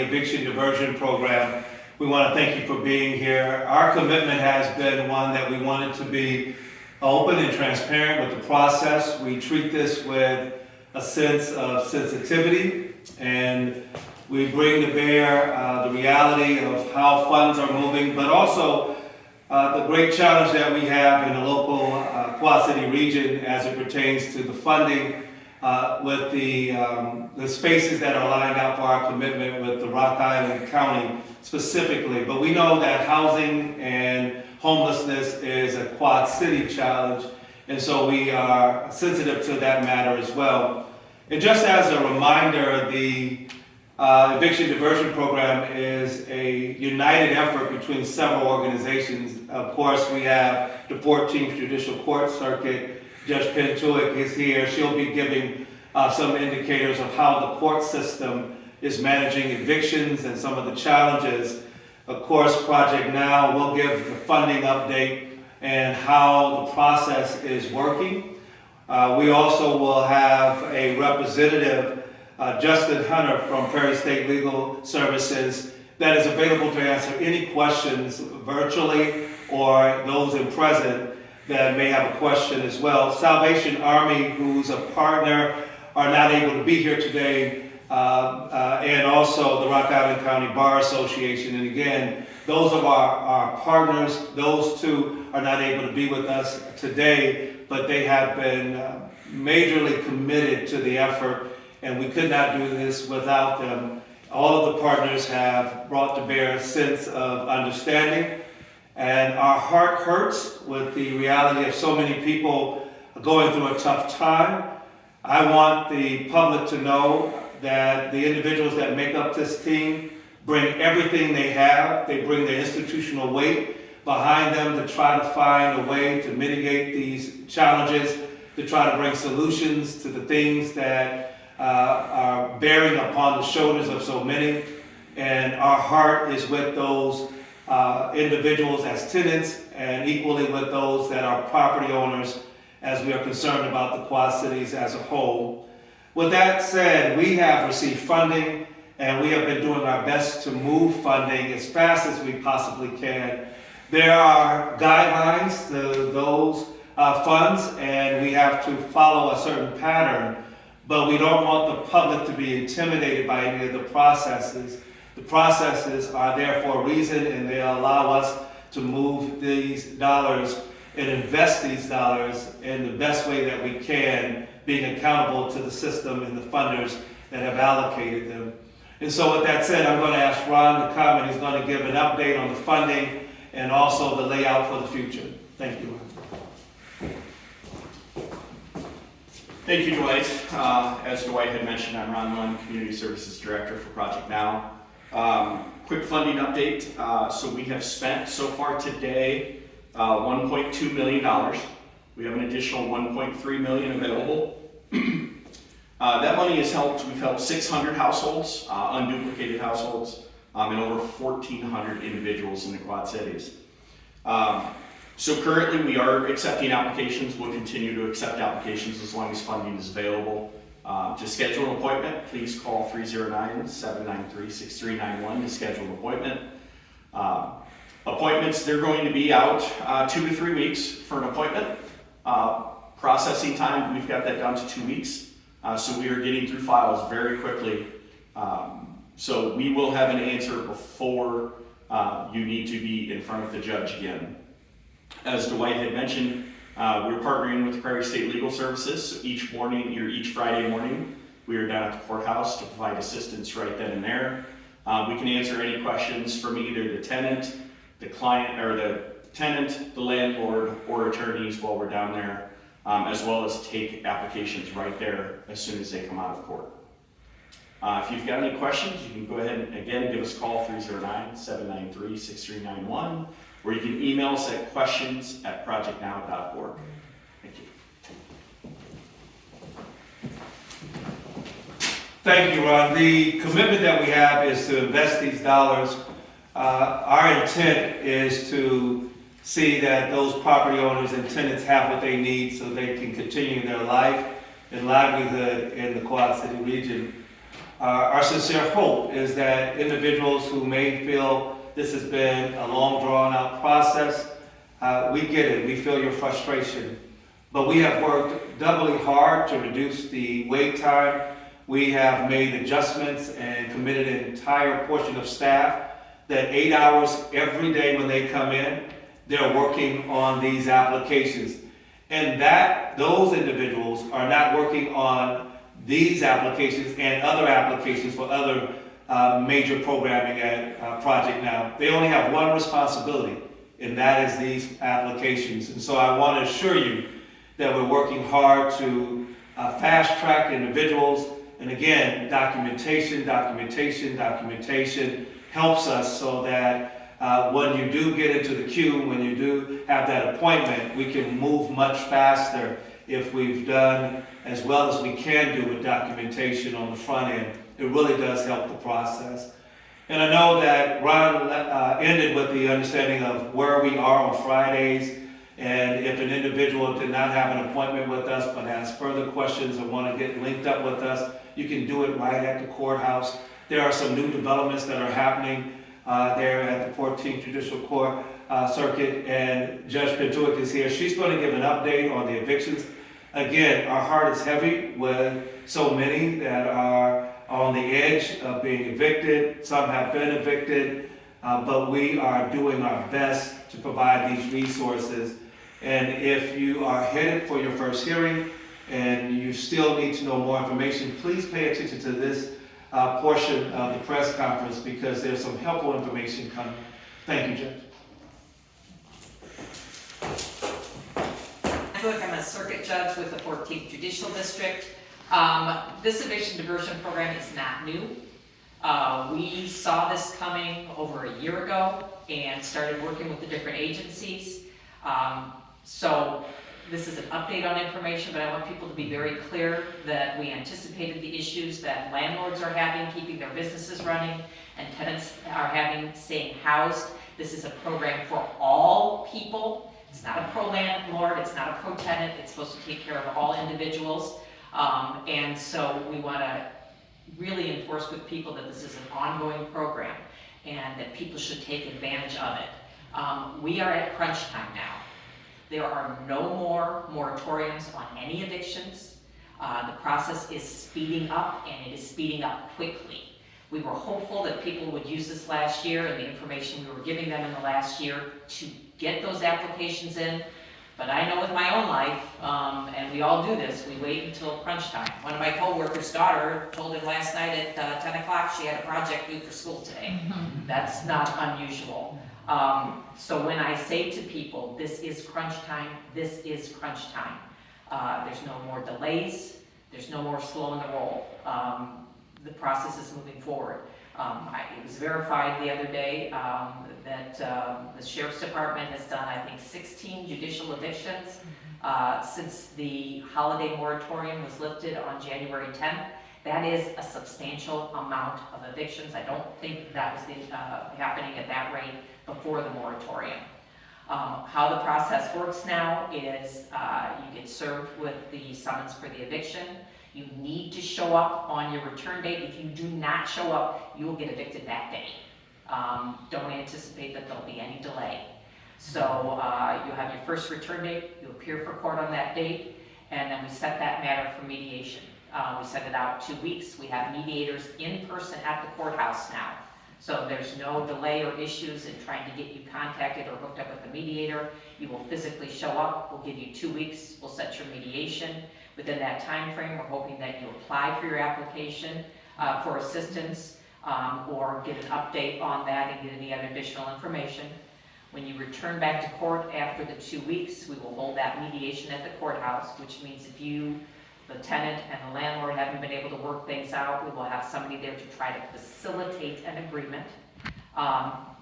Eviction Diversion program. We want to thank you for being here. Our commitment has been one that we wanted to be open and transparent with the process. We treat this with a sense of sensitivity, and we bring to bear the reality of how funds are moving, but also the great challenge that we have in the local Quad City region as it pertains to the funding with the spaces that are lined out for our commitment with the Rock Island County specifically. But we know that housing and homelessness is a Quad City challenge, and so we are sensitive to that matter as well. And just as a reminder, the Eviction Diversion Program is a united effort between several organizations. Of course, we have the 14th Judicial Court Circuit. Judge Pentuick is here. She'll be giving some indicators of how the court system is managing evictions and some of the challenges. Of course, Project Now will give the funding update and how the process is working. We also will have a representative, Justin Hunter from Prairie State Legal Services, that is available to answer any questions virtually or those in present that may have a question as well. Salvation Army, who's a partner, are not able to be here today, and also the Rock Island County Bar Association. And again, those of our partners, those two are not able to be with us today, but they have been majorly committed to the effort, and we could not do this without them. All of the partners have brought to bear a sense of understanding, and our heart hurts with the reality of so many people going through a tough time. I want the public to know that the individuals that make up this team bring everything they have. They bring their institutional weight behind them to try to find a way to mitigate these challenges, to try to bring solutions to the things that are bearing upon the shoulders of so many. And our heart is with those individuals as tenants, and equally with those that are property owners, as we are concerned about the Quad Cities as a whole. With that said, we have received funding, and we have been doing our best to move funding as fast as we possibly can. There are guidelines to those funds, and we have to follow a certain pattern, but we don't want the public to be intimidated by any of the processes. The processes are there for a reason, and they allow us to move these dollars and invest these dollars in the best way that we can, being accountable to the system and the funders that have allocated them. And so with that said, I'm going to ask Ron to come, and he's going to give an update on the funding and also the layout for the future. Thank you, Ron. Thank you, Dwight. As Dwight had mentioned, I'm Ron Munn, Community Services Director for Project Now. Quick funding update. So we have spent so far today $1.2 million. We have an additional $1.3 million available. That money has helped. We've helped 600 households, unduplicated households, and over 1,400 individuals in the Quad Cities. So currently we are accepting applications. We'll continue to accept applications as long as funding is available. To schedule an appointment, please call 309-793-6391 to schedule an appointment. Appointments, they're going to be out 2 to 3 weeks for an appointment. Processing time, we've got that down to 2 weeks. So we are getting through files very quickly. So we will have an answer before you need to be in front of the judge again. As Dwight had mentioned, we're partnering with Prairie State Legal Services. So each Friday morning, we are down at the courthouse to provide assistance right then and there. We can answer any questions from either the tenant, the client, or the tenant, the landlord, or attorneys while we're down there, as well as take applications right there as soon as they come out of court. If you've got any questions, you can go ahead and again give us a call 309-793-6391, or you can email us at questions@projectnow.org. Thank you. Thank you, Ron. The commitment that we have is to invest these dollars. Our intent is to see that those property owners and tenants have what they need so they can continue their life and livelihood in the Quad City region. Our sincere hope is that individuals who may feel this has been a long drawn-out process, we get it, we feel your frustration. But we have worked doubly hard to reduce the wait time. We have made adjustments and committed an entire portion of staff that 8 hours every day when they come in, they're working on these applications. And that those individuals are not working on these applications and other applications for other major programming at Project Now. They only have one responsibility, and that is these applications. And so I want to assure you that we're working hard to fast track individuals. And again, documentation helps us so that when you do get into the queue, when you do have that appointment, we can move much faster if we've done as well as we can do with documentation on the front end. It really does help the process. And I know that Ron ended with the understanding of where we are on Fridays, and if an individual did not have an appointment with us but has further questions or want to get linked up with us, you can do it right at the courthouse. There are some new developments that are happening there at the 14th Judicial Court Circuit, and Judge Pentuick is here. She's going to give an update on the evictions. Again, our heart is heavy with so many that are on the edge of being evicted. Some have been evicted, but we are doing our best to provide these resources. And if you are headed for your first hearing and you still need to know more information, please pay attention to this portion of the press conference because there's some helpful information coming. Thank you, Judge. I'm a circuit judge with the 14th Judicial District. This eviction diversion program is not new. We saw this coming over a year ago and started working with the different agencies. So this is an update on information, but I want people to be very clear that we anticipated the issues that landlords are having, keeping their businesses running, and tenants are having, staying housed. This is a program for all people. It's not a pro-landlord, it's not a pro-tenant, it's supposed to take care of all individuals. And so we want to really enforce with people that this is an ongoing program and that people should take advantage of it. We are at crunch time now. There are no more moratoriums on any evictions. The process is speeding up, and it is speeding up quickly. We were hopeful that people would use this last year and the information we were giving them in the last year to get those applications in. But I know with my own life, and we all do this, we wait until crunch time. One of my co-workers' daughter told him last night at 10 o'clock she had a project due for school today. That's not unusual. So when I say to people, this is crunch time, this is crunch time. There's no more delays, there's no more slowing the roll. The process is moving forward. It was verified the other day that the Sheriff's Department has done, I think, 16 judicial evictions since the holiday moratorium was lifted on January 10th. That is a substantial amount of evictions. I don't think that was happening at that rate before the moratorium. How the process works now is you get served with the summons for the eviction. You need to show up on your return date. If you do not show up, you will get evicted that day. Don't anticipate that there'll be any delay. So you'll have your first return date, you appear for court on that date, and then we set that matter for mediation. We set it out 2 weeks. We have mediators in person at the courthouse now. So there's no delay or issues in trying to get you contacted or hooked up with a mediator. You will physically show up. We'll give you 2 weeks. We'll set your mediation. Within that time frame, we're hoping that you apply for your application for assistance or get an update on that and get any other additional information. When you return back to court after the 2 weeks, we will hold that mediation at the courthouse, which means if you, the tenant, and the landlord haven't been able to work things out, we will have somebody there to try to facilitate an agreement.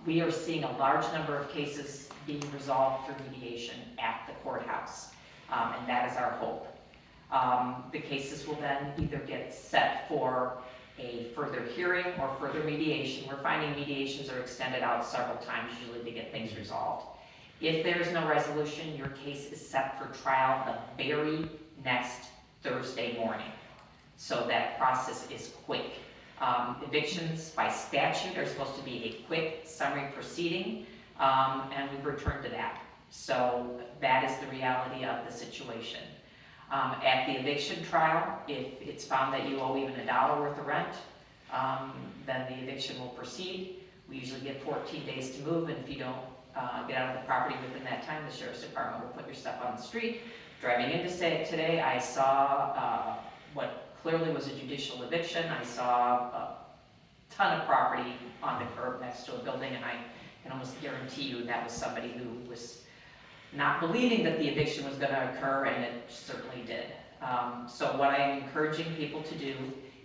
We are seeing a large number of cases being resolved through mediation at the courthouse, and that is our hope. The cases will then either get set for a further hearing or further mediation. We're finding mediations are extended out several times usually to get things resolved. If there is no resolution, your case is set for trial the very next Thursday morning. So that process is quick. Evictions by statute are supposed to be a quick summary proceeding, and we've returned to that. So that is the reality of the situation. At the eviction trial, if it's found that you owe even $1 worth of rent, then the eviction will proceed. We usually give 14 days to move, and if you don't get out of the property within that time, the sheriff's department will put your stuff on the street. Driving into today, I saw what clearly was a judicial eviction. I saw a ton of property on the curb next to a building, and I can almost guarantee you that was somebody who was not believing that the eviction was going to occur, and it certainly did. So what I'm encouraging people to do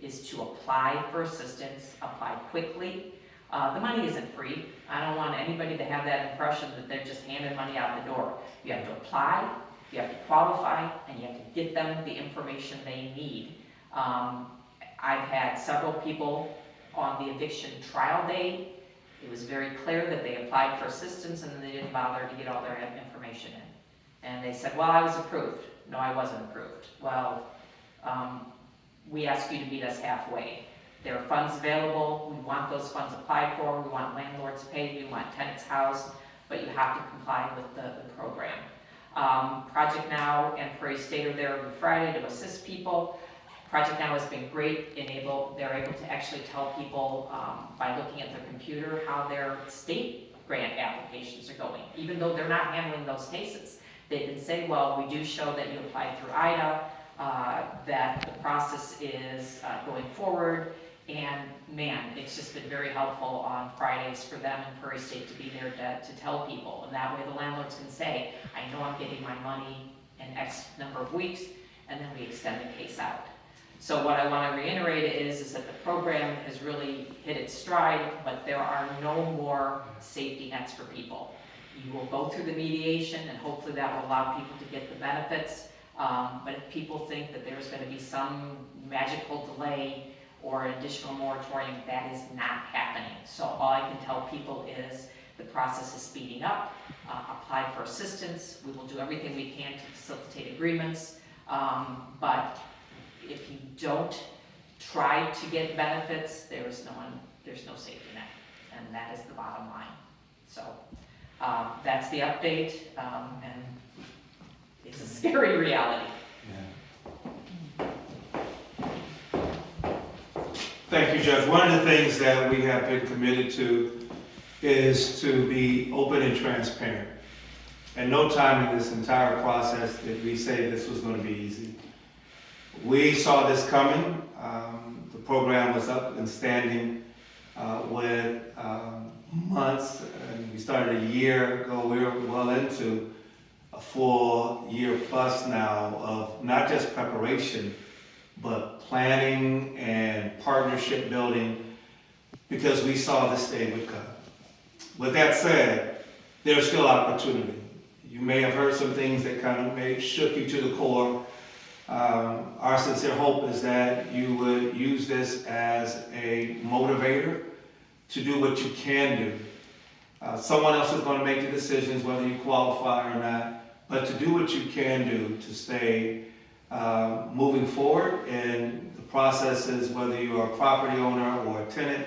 is to apply for assistance, apply quickly. The money isn't free. I don't want anybody to have that impression that they're just handing money out the door. You have to apply, you have to qualify, and you have to get them the information they need. I've had several people on the eviction trial day. It was very clear that they applied for assistance and then they didn't bother to get all their information in. And they said, well, I was approved. No, I wasn't approved. Well, we ask you to meet us halfway. There are funds available. We want those funds applied for. We want landlords paid. We want tenants housed. But you have to comply with the program. Project Now and Prairie State are there every Friday to assist people. Project Now has been great. They're able to actually tell people by looking at their computer how their state grant applications are going, even though they're not handling those cases. They can say, well, we do show that you applied through IDA, that the process is going forward, and man, it's just been very helpful on Fridays for them and Prairie State to be there to tell people, and that way the landlords can say, I know I'm getting my money in X number of weeks, and then we extend the case out. So what I want to reiterate is that the program has really hit its stride, but there are no more safety nets for people. You will go through the mediation, and hopefully that will allow people to get the benefits. But if people think that there's going to be some magical delay or additional moratorium, that is not happening. So all I can tell people is the process is speeding up. Apply for assistance. We will do everything we can to facilitate agreements. But if you don't try to get benefits, there's no safety net, and that is the bottom line. So that's the update, and it's a scary reality. Yeah. Thank you, Judge. One of the things that we have been committed to is to be open and transparent. At no time in this entire process did we say this was going to be easy. We saw this coming. The program was up and standing with months, and we started a year ago. We're well into a full year plus now of not just preparation, but planning and partnership building, because we saw this day would come. With that said, there's still opportunity. You may have heard some things that kind of shook you to the core. Our sincere hope is that you would use this as a motivator to do what you can do. Someone else is going to make the decisions whether you qualify or not, but to do what you can do to stay moving forward in the processes, whether you are a property owner or a tenant.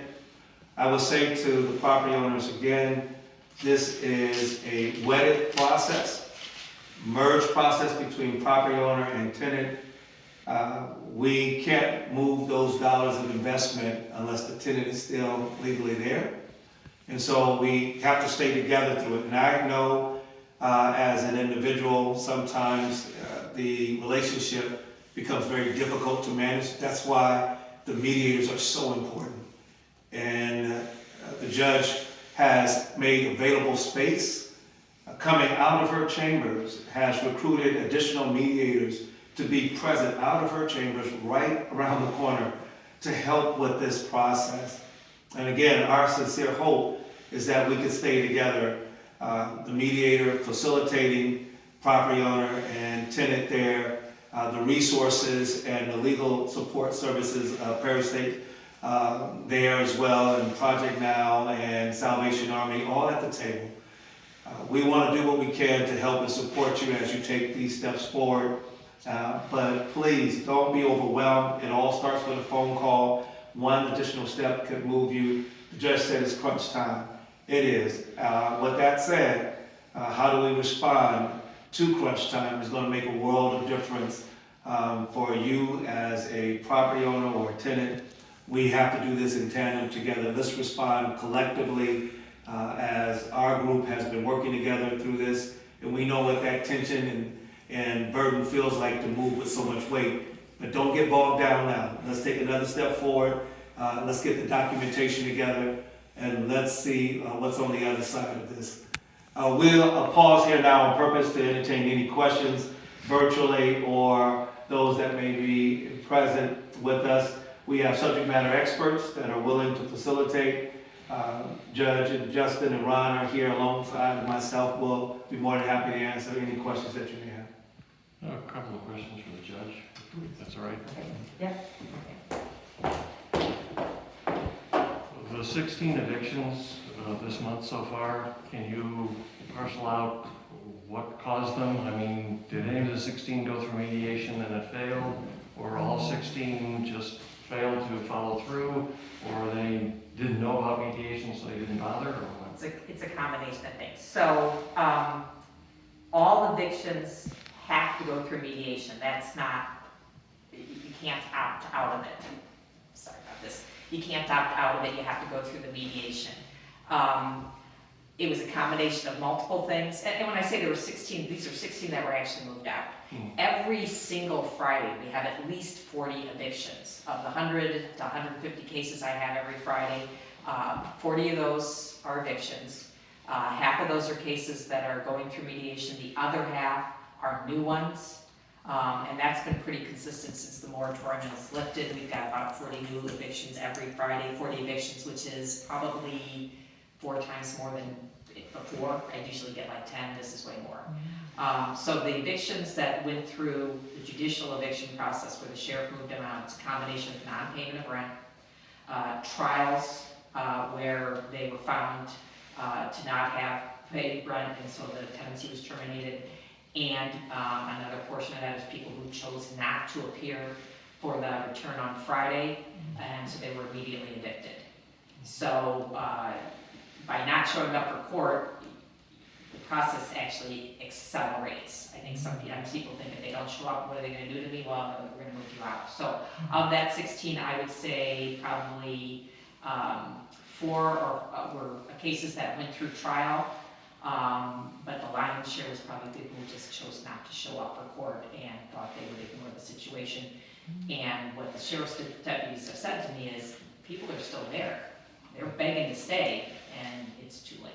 I would say to the property owners again, this is a wedded process, merged process between property owner and tenant. We can't move those dollars of investment unless the tenant is still legally there. And so we have to stay together through it. And I know as an individual, sometimes the relationship becomes very difficult to manage. That's why the mediators are so important. And the judge has made available space. Coming out of her chambers, has recruited additional mediators to be present out of her chambers right around the corner to help with this process. And again, our sincere hope is that we could stay together, the mediator facilitating property owner and tenant there, the resources and the legal support services, Prairie State there as well, and Project Now and Salvation Army, all at the table. We want to do what we can to help and support you as you take these steps forward. But please don't be overwhelmed. It all starts with a phone call. one additional step could move you. The judge said it's crunch time. It is. With that said, how do we respond to crunch time is going to make a world of difference for you as a property owner or a tenant. We have to do this in tandem together. Let's respond collectively as our group has been working together through this. And we know what that tension and burden feels like to move with so much weight. But don't get bogged down now. Let's take another step forward. Let's get the documentation together and let's see what's on the other side of this. We'll pause here now on purpose to entertain any questions virtually or those that may be present with us. We have subject matter experts that are willing to facilitate. Judge and Justin and Ron are here alongside myself. We'll be more than happy to answer any questions that you may have. A couple of questions for the judge, if that's all right. Yeah. The 16 evictions this month so far, can you parcel out what caused them? I mean, did any of the 16 go through mediation and it failed? Or all 16 just failed to follow through? Or they didn't know about mediation so they didn't bother, or what? It's a combination of things. So, all evictions have to go through mediation. That's not, you can't opt out of it. Sorry about this. You can't opt out of it, you have to go through the mediation. It was a combination of multiple things, and when I say there were 16, these are 16 that were actually moved out. Every single Friday, we have at least 40 evictions. Of the 100 to 150 cases I have every Friday, 40 of those are evictions. Half of those are cases that are going through mediation, the other half are new ones. And that's been pretty consistent since the moratorium was lifted. We've got about 40 new evictions every Friday, 40 evictions, which is probably 4 times more than before. I usually get like 10, this is way more. So the evictions that went through the judicial eviction process where the sheriff moved them out, it's a combination of non-payment of rent, trials where they were found to not have paid rent and so the tenancy was terminated. And another portion of that is people who chose not to appear for the return on Friday, and so they were immediately evicted. So by not showing up for court, the process actually accelerates. I think some people think if they don't show up, what are they going to do to me? Well, we're going to move you out. So of that 16, I would say probably 4 were cases that went through trial. But the lion's share was probably people who just chose not to show up for court and thought they would ignore the situation. And what the sheriff's deputies have said to me is, people are still there. They're begging to stay, and it's too late.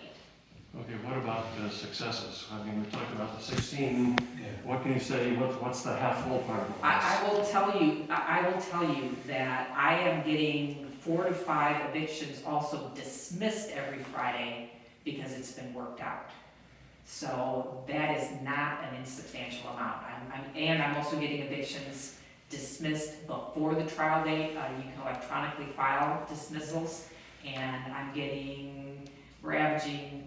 Okay, what about the successes? I mean, we're talking about the 16. What can you say? What's the half full part of this? I will tell you that I am getting 4 to 5 evictions also dismissed every Friday because it's been worked out. So that is not an insubstantial amount. I'm also getting evictions dismissed before the trial date. You can electronically file dismissals, and we're averaging,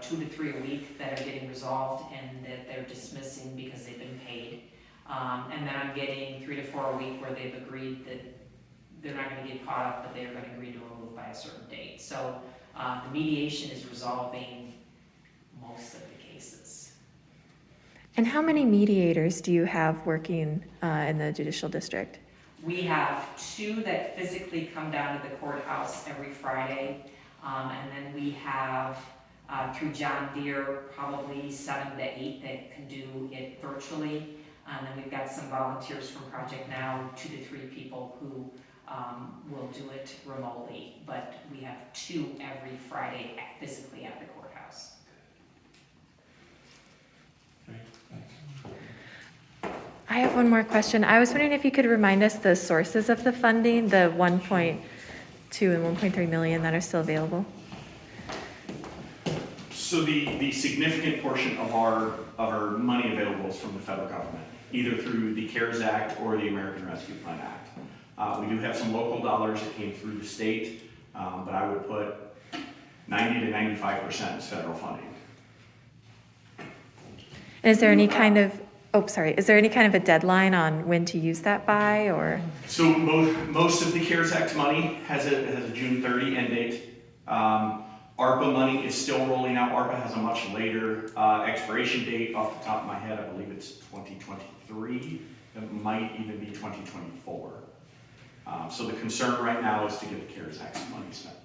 2 to 3 a week that are getting resolved and that they're dismissing because they've been paid. And then I'm getting 3 to 4 a week where they've agreed that they're not going to get caught up, but they're going to agree to remove by a certain date. So the mediation is resolving most of the cases. And how many mediators do you have working in the judicial district? We have 2 that physically come down to the courthouse every Friday, and then we have through John Deere probably 7 to 8 that can do it virtually, and then we've got some volunteers from Project Now, 2 to 3 people who will do it remotely, but we have 2 every Friday physically at the courthouse. Okay, thanks. I have one more question. I was wondering if you could remind us the sources of the funding, the 1.2 and 1.3 million that are still available. So the significant portion of our money available is from the federal government, either through the CARES Act or the American Rescue Plan Act. We do have some local dollars that came through the state, but I would put 90 to 95% is federal funding. Is there any kind of Oh, sorry. Is there any kind of a deadline on when to use that by, or? So most of the CARES Act money has a June 30 end date. ARPA money is still rolling out. ARPA has a much later expiration date. Off the top of my head, I believe it's 2023. It might even be 2024. So the concern right now is to get the CARES Act money spent.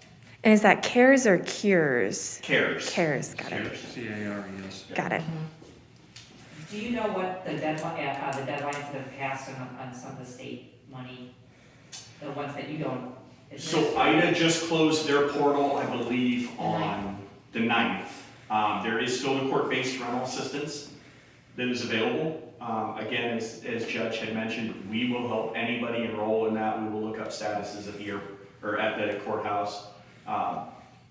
And is that CARES or CURES? CARES. CARES, got it. CARES. CARES. Got it. Do you know what the deadlines that have passed on some of the state money, the ones that you don't? So IDA just closed their portal, I believe, on the 9th. There is still the court-based rental assistance that is available. Again, as Judge had mentioned, we will help anybody enroll in that. We will look up statuses at the courthouse.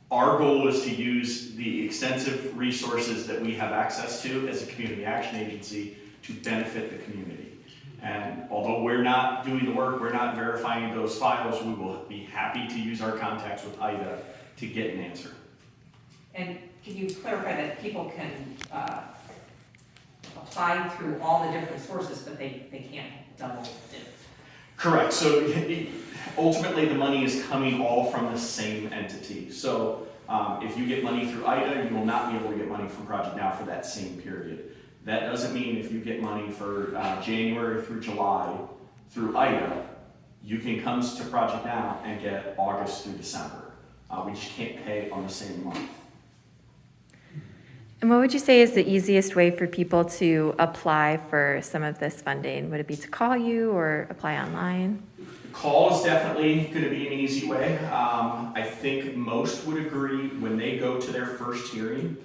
Our goal is to use the extensive resources that we have access to as a community action agency to benefit the community. And although we're not doing the work, we're not verifying those files, we will be happy to use our contacts with IDA to get an answer. And can you clarify that people can apply through all the different sources, but they can't double dip? Correct. So ultimately, the money is coming all from the same entity. So if you get money through IDA, you will not be able to get money from Project Now for that same period. That doesn't mean if you get money for January through July through IDA, you can come to Project Now and get August through December. We just can't pay on the same month. And what would you say is the easiest way for people to apply for some of this funding? Would it be to call you or apply online? Call is definitely going to be an easy way. I think most would agree when they go to their first hearing,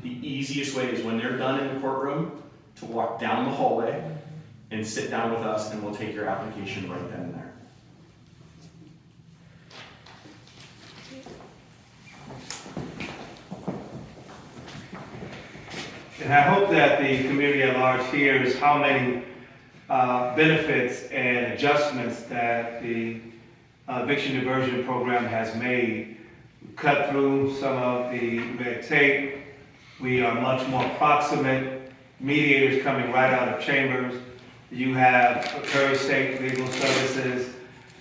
the easiest way is when they're done in the courtroom to walk down the hallway and sit down with us, and we'll take your application right then and there. And I hope that the community at large hears how many benefits and adjustments that the eviction diversion program has made. We've cut through some of the red tape. We are much more proximate. Mediators coming right out of chambers. You have Perry State Legal Services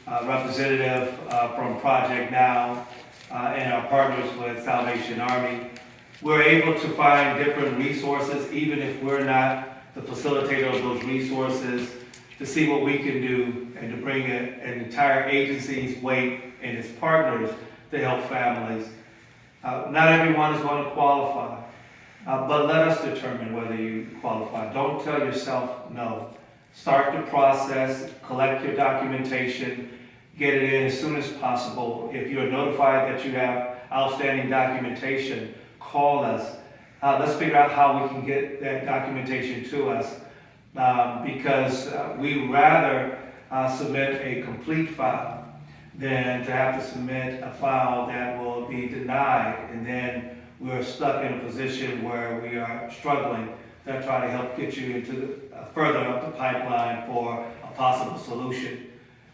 representative from Project Now and our partners with Salvation Army. We're able to find different resources, even if we're not the facilitator of those resources, to see what we can do and to bring an entire agency's weight and its partners to help families. Not everyone is going to qualify, but let us determine whether you qualify. Don't tell yourself no. Start the process, collect your documentation, get it in as soon as possible. If you're notified that you have outstanding documentation, call us. Let's figure out how we can get that documentation to us because we'd rather submit a complete file than to have to submit a file that will be denied, and then we're stuck in a position where we are struggling to try to help get you into further up the pipeline for a possible solution.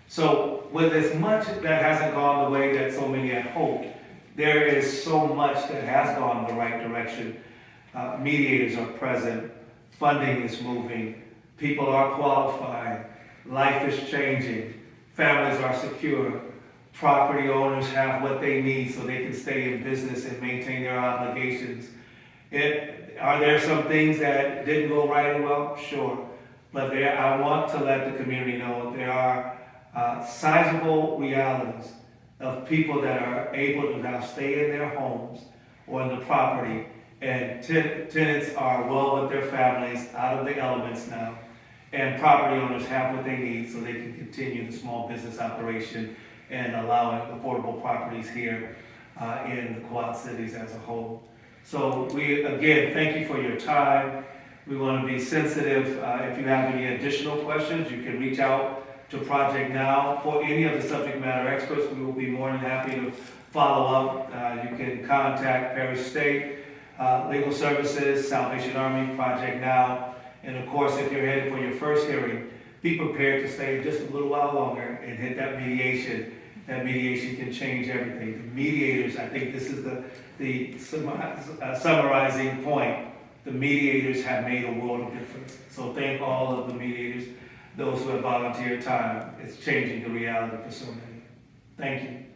So with as much that hasn't gone the way that so many had hoped, there is so much that has gone in the right direction. Mediators are present, funding is moving, people are qualifying, life is changing, families are secure, property owners have what they need so they can stay in business and maintain their obligations. Are there some things that didn't go right and well? Sure. But I want to let the community know there are sizable realities of people that are able to now stay in their homes or in the property, and tenants are well with their families, out of the elements now, and property owners have what they need so they can continue the small business operation and allowing affordable properties here in the Quad Cities as a whole. So we, again, thank you for your time. We want to be sensitive. If you have any additional questions, you can reach out to Project Now. For any of the subject matter experts, we will be more than happy to follow up. You can contact Perry State Legal Services, Salvation Army, Project Now. And of course, if you're headed for your first hearing, be prepared to stay just a little while longer and hit that mediation. That mediation can change everything. The mediators, I think this is the summarizing point. the mediators have made a world of difference. So thank all of the mediators, those who have volunteered time. It's changing the reality for so many. Thank you.